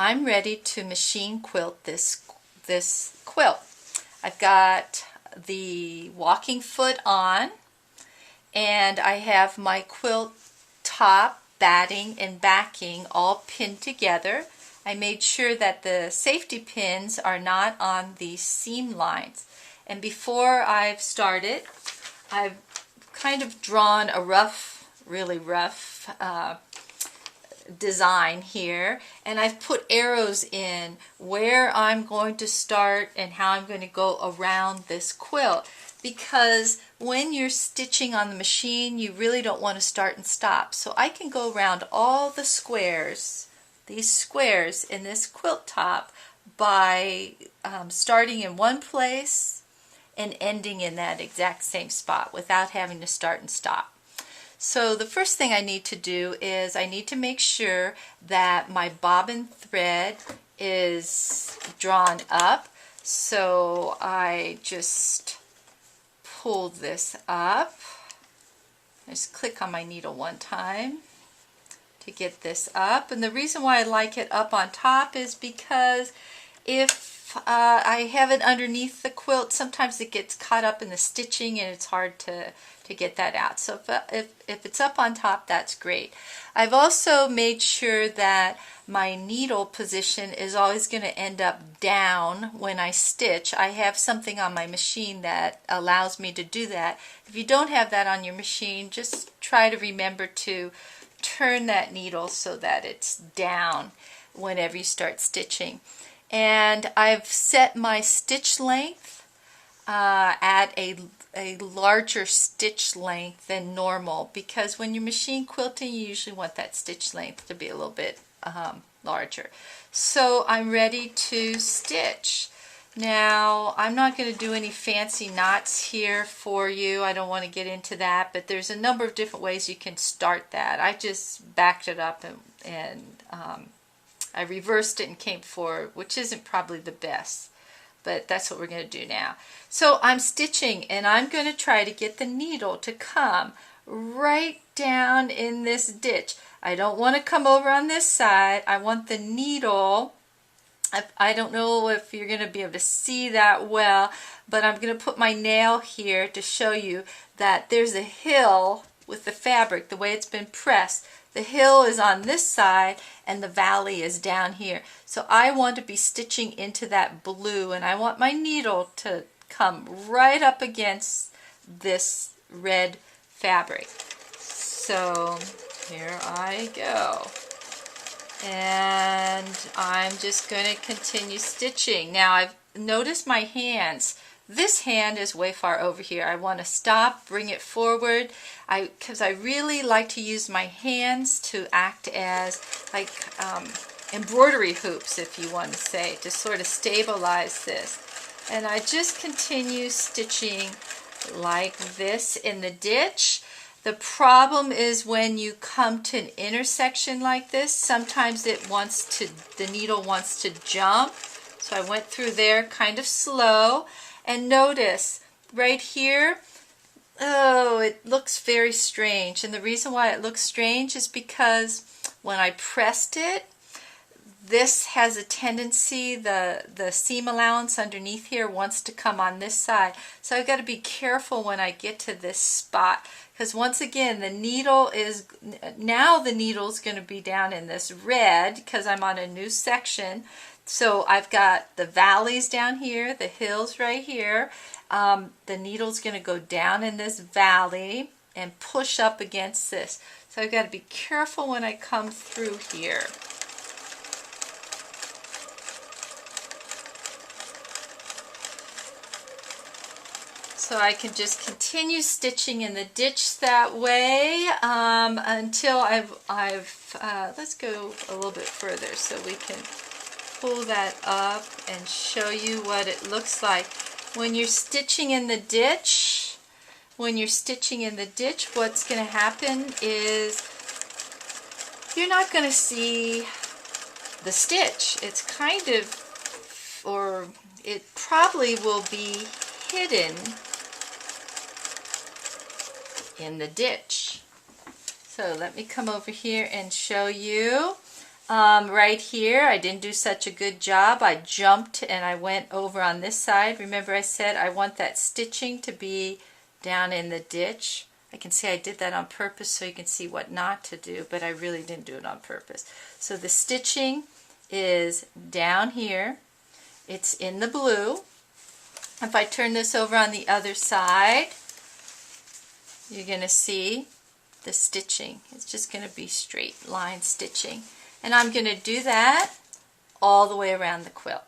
I'm ready to machine quilt this quilt. I've got the walking foot on, and I have my quilt top, batting, and backing all pinned together. I made sure that the safety pins are not on the seam lines. And before I've started, I've kind of drawn a really rough design here, and I've put arrows in where I'm going to start and how I'm going to go around this quilt, because when you're stitching on the machine you really don't want to start and stop. So I can go around all the squares, these squares in this quilt top, by starting in one place and ending in that exact same spot without having to start and stop. So the first thing I need to do is I need to make sure that my bobbin thread is drawn up. So I just pull this up. I just click on my needle one time to get this up. And the reason why I like it up on top is because if I have it underneath the quilt, sometimes it gets caught up in the stitching and it's hard to get that out. So if it's up on top, that's great. I've also made sure that my needle position is always going to end up down when I stitch. I have something on my machine that allows me to do that. If you don't have that on your machine, just try to remember to turn that needle so that it's down whenever you start stitching. And I've set my stitch length at a larger stitch length than normal, because when you're machine quilting you usually want that stitch length to be a little bit larger. So I'm ready to stitch. Now I'm not going to do any fancy knots here for you. I don't want to get into that, but there's a number of different ways you can start that. I just backed it up and I reversed it and came forward, which isn't probably the best, but that's what we're going to do now. So I'm stitching, and I'm going to try to get the needle to come right down in this ditch. I don't want to come over on this side. I want the needle, I don't know if you're going to be able to see that well, but I'm going to put my nail here to show you that there's a hill with the fabric, the way it's been pressed. The hill is on this side and the valley is down here. So I want to be stitching into that blue, and I want my needle to come right up against this red fabric. So here I go. And I'm just going to continue stitching. Now I've noticed my hands. This hand is way far over here. I want to stop, bring it forward, because I really like to use my hands to act as like embroidery hoops, if you want to say, to sort of stabilize this. And I just continue stitching like this in the ditch. The problem is when you come to an intersection like this, sometimes the needle wants to jump. So I went through there kind of slow. And notice right here, oh, it looks very strange. And the reason why it looks strange is because when I pressed it, this has a tendency, the seam allowance underneath here wants to come on this side. So I've got to be careful when I get to this spot, because once again the needle is, now the needle's going to be down in this red because I'm on a new section. So I've got the valleys down here, the hills right here. The needle's going to go down in this valley and push up against this. So I've got to be careful when I come through here. So I can just continue stitching in the ditch that way until let's go a little bit further so we can pull that up and show you what it looks like. When you're stitching in the ditch, what's going to happen is you're not going to see the stitch. It's kind of, or it probably will be hidden in the ditch. So let me come over here and show you. Right here, I didn't do such a good job. I jumped and I went over on this side. Remember I said I want that stitching to be down in the ditch. I can see I did that on purpose so you can see what not to do, but I really didn't do it on purpose. So the stitching is down here. It's in the blue. If I turn this over on the other side, you're going to see the stitching. It's just going to be straight line stitching. And I'm going to do that all the way around the quilt.